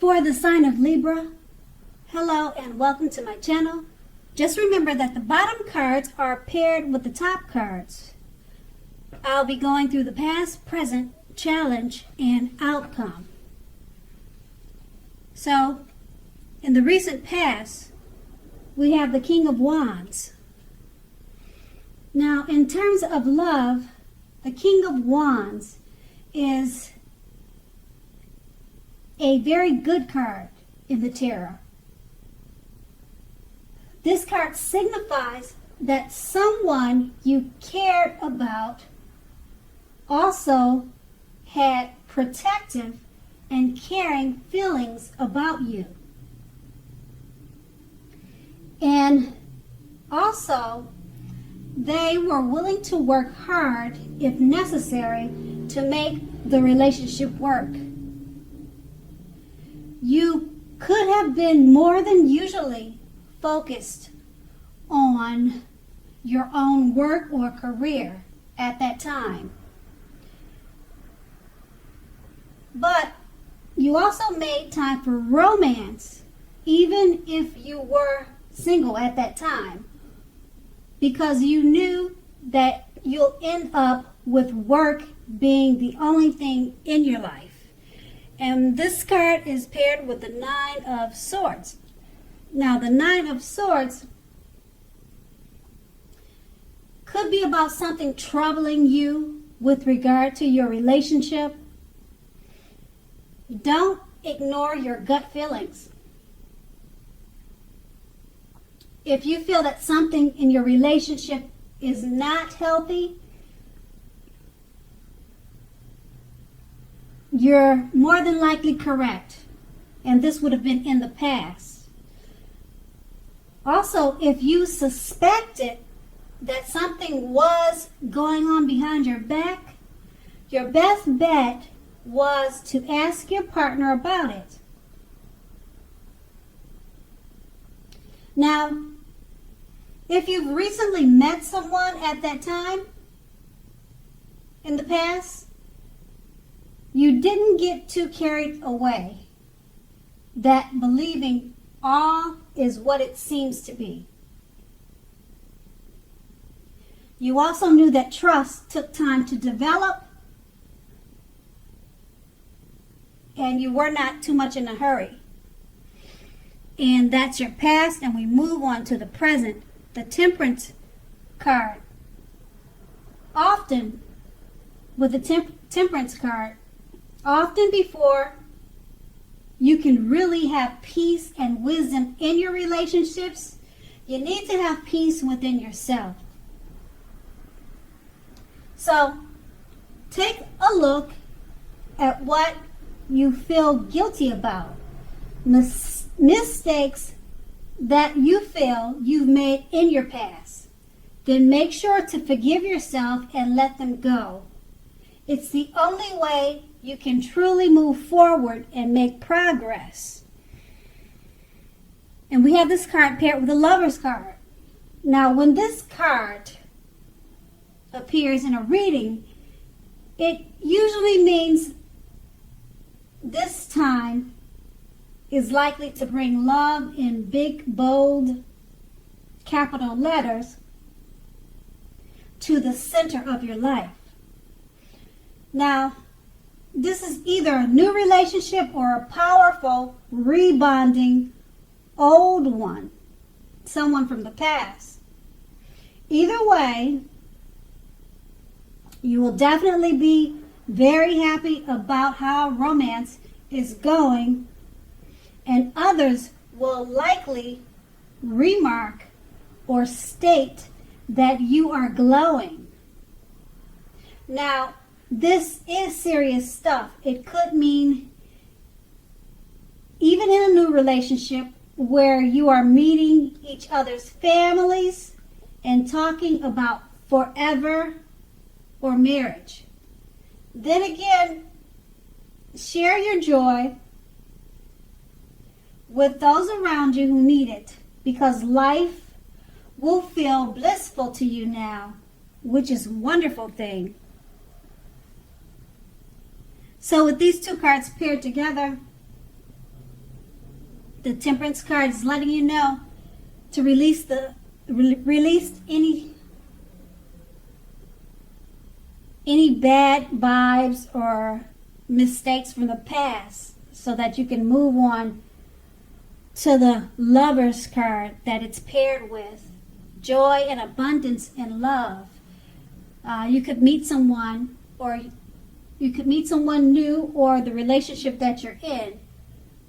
For the sign of Libra, hello and welcome to my channel. Just remember that the bottom cards are paired with the top cards. I'll be going through the past, present, challenge, and outcome. So, in the recent past, we have the King of Wands. Now, in terms of love, the King of Wands is a very good card in the tarot. This card signifies that someone you cared about also had protective and caring feelings about you. And also, they were willing to work hard, if necessary, to make the relationship work. You could have been more than usually focused on your own work or career at that time. But you also made time for romance, even if you were single at that time, because you knew that you'll end up with work being the only thing in your life. And this card is paired with the Nine of Swords. Now, the Nine of Swords could be about something troubling you with regard to your relationship. Don't ignore your gut feelings. If you feel that something in your relationship is not healthy, you're more than likely correct. And this would have been in the past. Also, if you suspected that something was going on behind your back, your best bet was to ask your partner about it. Now, if you've recently met someone at that time in the past, you didn't get too carried away that believing all is what it seems to be. You also knew that trust took time to develop, and you were not too much in a hurry. And that's your past, and we move on to the present, the Temperance card. Often, with the Temperance card, often before you can really have peace and wisdom in your relationships, you need to have peace within yourself. So, take a look at what you feel guilty about. Mistakes that you feel you've made in your past. Then make sure to forgive yourself and let them go. It's the only way you can truly move forward and make progress. And we have this card paired with the Lover's card. Now, when this card appears in a reading, it usually means this time is likely to bring love in big, bold, capital letters to the center of your life. Now, this is either a new relationship or a powerful, rebonding old one, someone from the past. Either way, you will definitely be very happy about how romance is going, and others will likely remark or state that you are glowing. Now, this is serious stuff. It could mean, even in a new relationship, where you are meeting each other's families and talking about forever or marriage. Then again, share your joy with those around you who need it, because life will feel blissful to you now, which is a wonderful thing. So with these two cards paired together, The Temperance card is letting you know to release any bad vibes or mistakes from the past so that you can move on to the Lover's card that it's paired with. Joy and abundance and love. You could meet someone, or you could meet someone new, or the relationship that you're in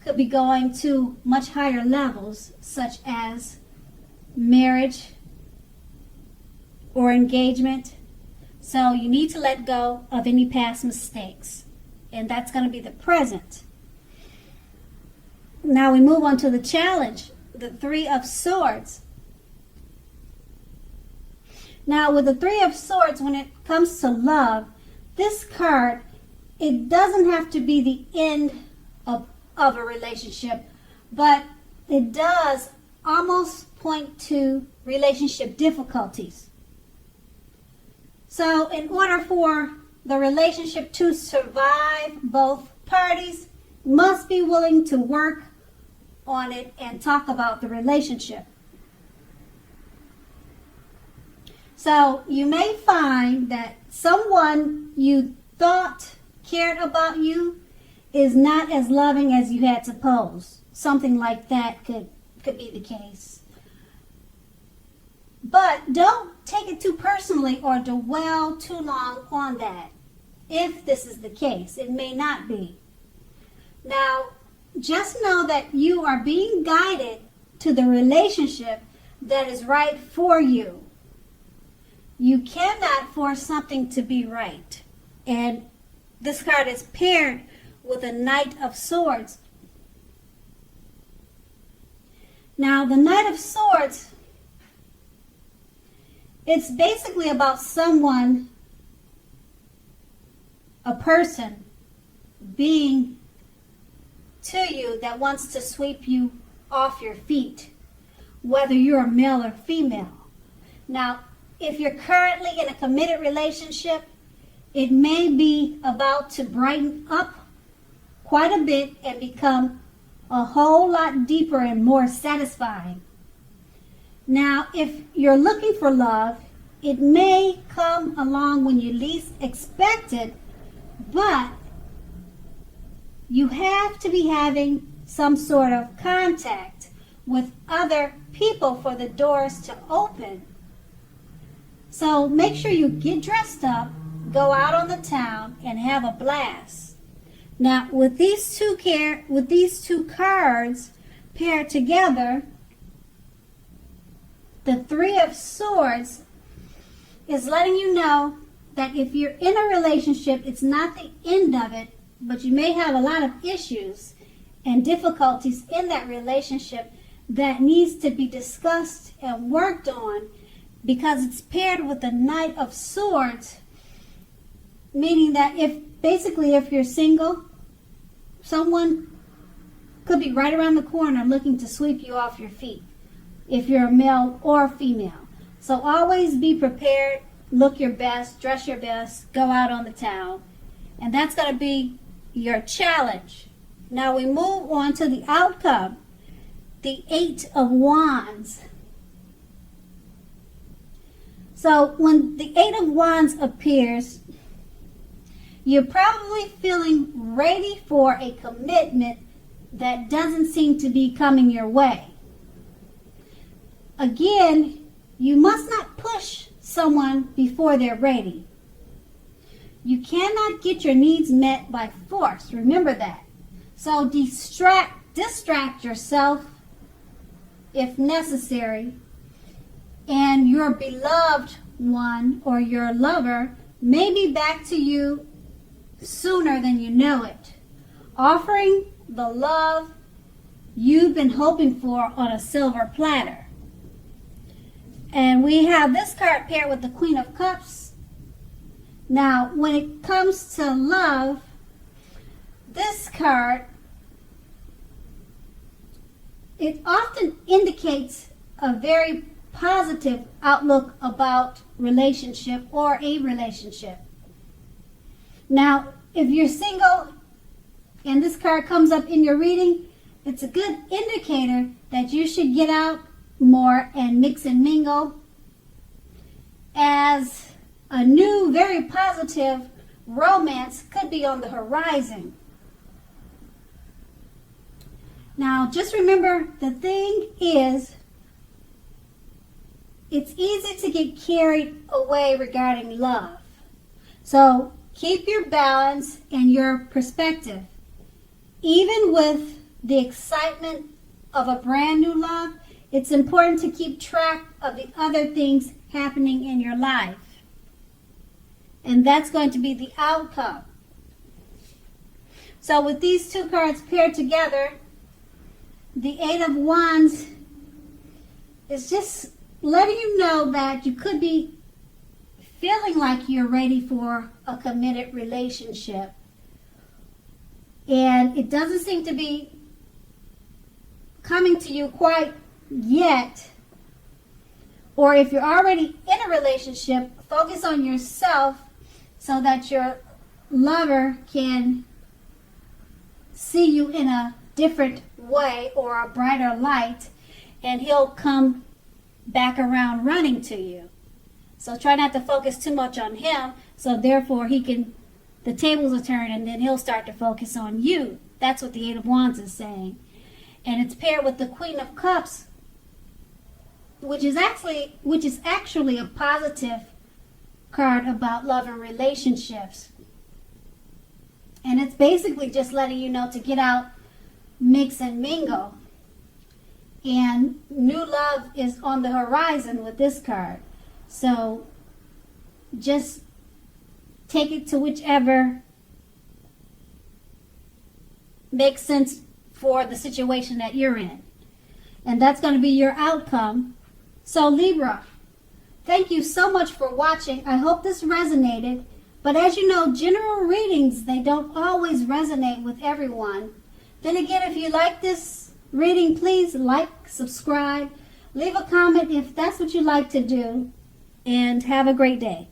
could be going to much higher levels, such as marriage or engagement. So you need to let go of any past mistakes, and that's going to be the present. Now we move on to the challenge, the Three of Swords. Now with the Three of Swords, when it comes to love, this card, it doesn't have to be the end of a relationship, but it does almost point to relationship difficulties. So in order for the relationship to survive, both parties must be willing to work on it and talk about the relationship. So you may find that someone you thought cared about you is not as loving as you had supposed. Something like that could be the case. But don't take it too personally or dwell too long on that. If this is the case, it may not be. Now, just know that you are being guided to the relationship that is right for you. You cannot force something to be right. And this card is paired with a Knight of Swords. Now, the Knight of Swords, it's basically about someone, a person, being to you that wants to sweep you off your feet, whether you're a male or female. Now, if you're currently in a committed relationship, it may be about to brighten up quite a bit and become a whole lot deeper and more satisfying. Now, if you're looking for love, it may come along when you least expect it, but you have to be having some sort of contact with other people for the doors to open. So make sure you get dressed up, go out on the town, and have a blast. Now, with these two cards paired together, the Three of Swords is letting you know that if you're in a relationship, it's not the end of it, but you may have a lot of issues and difficulties in that relationship that needs to be discussed and worked on, because it's paired with the Knight of Swords, meaning that if you're single, someone could be right around the corner looking to sweep you off your feet, if you're a male or female. So always be prepared, look your best, dress your best, go out on the town, and that's going to be your challenge. Now we move on to the outcome, the Eight of Wands. So when the Eight of Wands appears, you're probably feeling ready for a commitment that doesn't seem to be coming your way. Again, you must not push someone before they're ready. You cannot get your needs met by force. Remember that. So distract yourself if necessary, and your beloved one or your lover may be back to you sooner than you know it, offering the love you've been hoping for on a silver platter. And we have this card paired with the Queen of Cups. Now, when it comes to love, this card, it often indicates a very positive outlook about relationship or a relationship. Now, if you're single and this card comes up in your reading, it's a good indicator that you should get out more and mix and mingle, as a new, very positive romance could be on the horizon. Now, just remember, the thing is, it's easy to get carried away regarding love. So keep your balance and your perspective. Even with the excitement of a brand new love, it's important to keep track of the other things happening in your life. And that's going to be the outcome. So with these two cards paired together, the Eight of Wands is just letting you know that you could be feeling like you're ready for a committed relationship. And it doesn't seem to be coming to you quite yet. Or if you're already in a relationship, focus on yourself so that your lover can see you in a different way or a brighter light, and he'll come back around running to you. So try not to focus too much on him, so therefore the tables will turn and then he'll start to focus on you. That's what the Eight of Wands is saying. And it's paired with the Queen of Cups, which is actually a positive card about love and relationships. And it's basically just letting you know to get out, mix and mingle. And new love is on the horizon with this card. So just take it to whichever makes sense for the situation that you're in. And that's going to be your outcome. So Libra, thank you so much for watching. I hope this resonated. But as you know, general readings, they don't always resonate with everyone. Then again, if you like this reading, please like, subscribe, leave a comment if that's what you like to do, and have a great day.